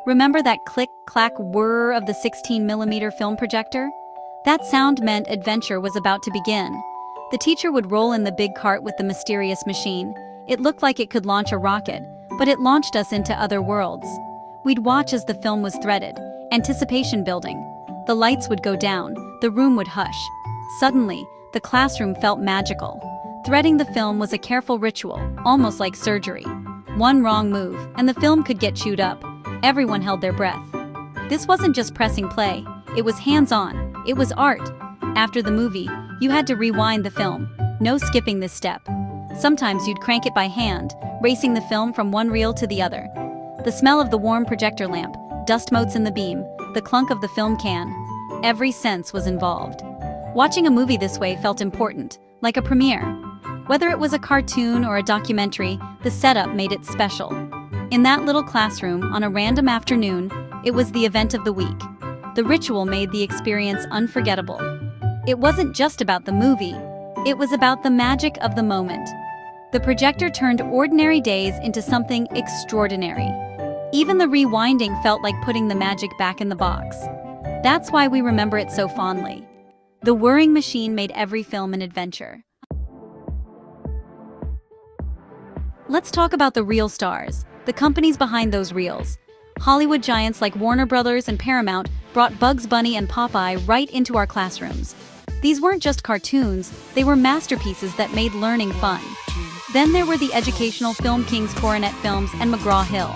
Remember that click-clack whir of the 16mm film projector? That sound meant adventure was about to begin. The teacher would roll in the big cart with the mysterious machine. It looked like it could launch a rocket, but it launched us into other worlds. We'd watch as the film was threaded, anticipation building. The lights would go down, the room would hush. Suddenly, the classroom felt magical. Threading the film was a careful ritual, almost like surgery. One wrong move, and the film could get chewed up. Everyone held their breath. This wasn't just pressing play, it was hands-on, it was art. After the movie, you had to rewind the film. No skipping this step. Sometimes you'd crank it by hand, racing the film from one reel to the other. The smell of the warm projector lamp, dust motes in the beam, the clunk of the film can. Every sense was involved. Watching a movie this way felt important, like a premiere. Whether it was a cartoon or a documentary, the setup made it special. In that little classroom, on a random afternoon, it was the event of the week. The ritual made the experience unforgettable. It wasn't just about the movie, it was about the magic of the moment. The projector turned ordinary days into something extraordinary. Even the rewinding felt like putting the magic back in the box. That's why we remember it so fondly. The whirring machine made every film an adventure. Let's talk about the real stars, the companies behind those reels. Hollywood giants like Warner Brothers and Paramount brought Bugs Bunny and Popeye right into our classrooms. These weren't just cartoons, they were masterpieces that made learning fun. Then there were the educational film kings Coronet Films and McGraw-Hill.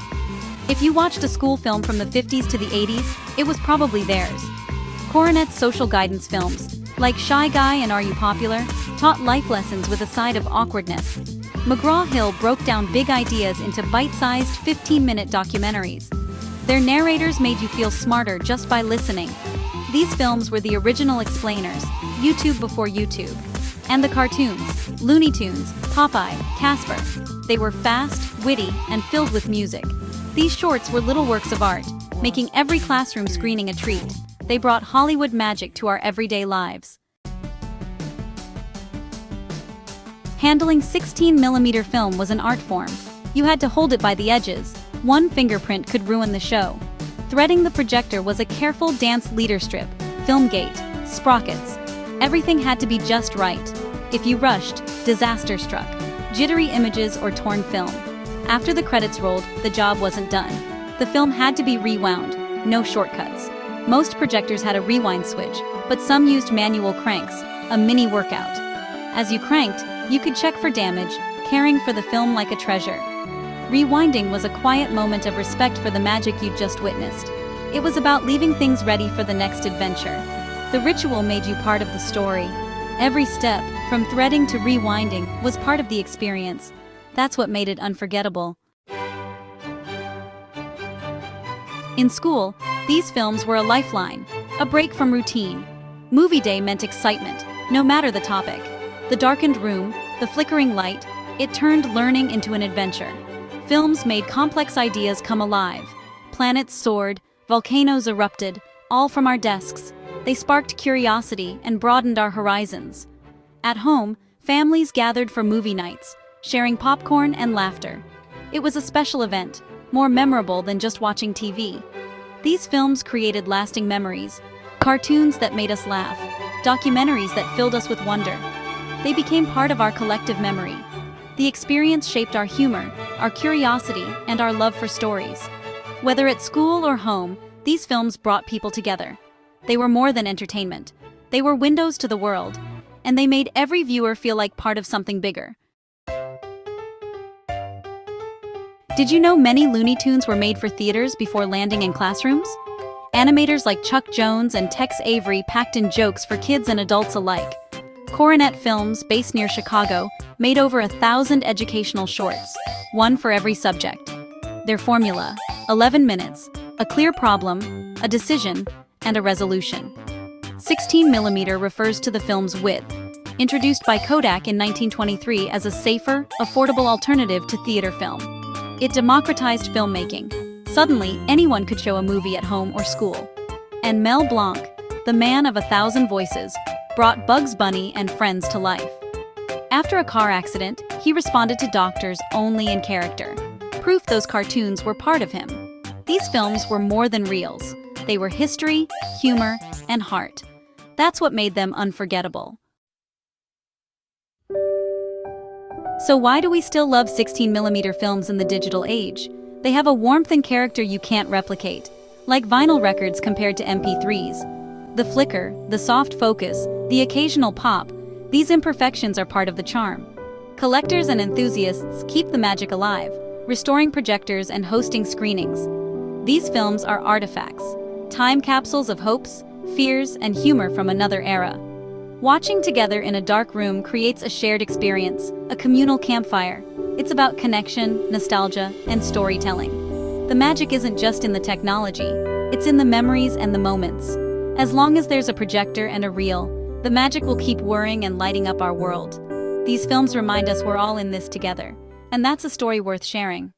If you watched a school film from the 50s to the 80s, it was probably theirs. Coronet's social guidance films, like Shy Guy and Are You Popular, taught life lessons with a side of awkwardness. McGraw-Hill broke down big ideas into bite-sized 15-minute documentaries. Their narrators made you feel smarter just by listening. These films were the original explainers, YouTube before YouTube. And the cartoons, Looney Tunes, Popeye, Casper. They were fast, witty, and filled with music. These shorts were little works of art, making every classroom screening a treat. They brought Hollywood magic to our everyday lives. Handling 16mm film was an art form. You had to hold it by the edges. One fingerprint could ruin the show. Threading the projector was a careful dance leader strip, film gate, sprockets. Everything had to be just right. If you rushed, disaster struck. Jittery images or torn film. After the credits rolled, the job wasn't done. The film had to be rewound, no shortcuts. Most projectors had a rewind switch, but some used manual cranks, a mini workout. As you cranked, you could check for damage, caring for the film like a treasure. Rewinding was a quiet moment of respect for the magic you'd just witnessed. It was about leaving things ready for the next adventure. The ritual made you part of the story. Every step, from threading to rewinding, was part of the experience. That's what made it unforgettable. In school, these films were a lifeline, a break from routine. Movie day meant excitement, no matter the topic. The darkened room, the flickering light, it turned learning into an adventure. Films made complex ideas come alive. Planets soared, volcanoes erupted, all from our desks. They sparked curiosity and broadened our horizons. At home, families gathered for movie nights, sharing popcorn and laughter. It was a special event, more memorable than just watching TV. These films created lasting memories, cartoons that made us laugh, documentaries that filled us with wonder. They became part of our collective memory. The experience shaped our humor, our curiosity, and our love for stories. Whether at school or home, these films brought people together. They were more than entertainment. They were windows to the world, and they made every viewer feel like part of something bigger. Did you know many Looney Tunes were made for theaters before landing in classrooms? Animators like Chuck Jones and Tex Avery packed in jokes for kids and adults alike. Coronet Films, based near Chicago, made over 1,000 educational shorts, one for every subject. Their formula: 11 minutes, a clear problem, a decision, and a resolution. 16mm refers to the film's width, introduced by Kodak in 1923 as a safer, affordable alternative to theater film. It democratized filmmaking. Suddenly, anyone could show a movie at home or school. And Mel Blanc, the man of 1,000 voices, brought Bugs Bunny and friends to life. After a car accident, he responded to doctors only in character, proof those cartoons were part of him. These films were more than reels. They were history, humor, and heart. That's what made them unforgettable. So why do we still love 16mm films in the digital age? They have a warmth and character you can't replicate, like vinyl records compared to MP3s. The flicker, the soft focus, the occasional pop, these imperfections are part of the charm. Collectors and enthusiasts keep the magic alive, restoring projectors and hosting screenings. These films are artifacts, time capsules of hopes, fears, and humor from another era. Watching together in a dark room creates a shared experience, a communal campfire. It's about connection, nostalgia, and storytelling. The magic isn't just in the technology, it's in the memories and the moments. As long as there's a projector and a reel, the magic will keep whirring and lighting up our world. These films remind us we're all in this together, and that's a story worth sharing.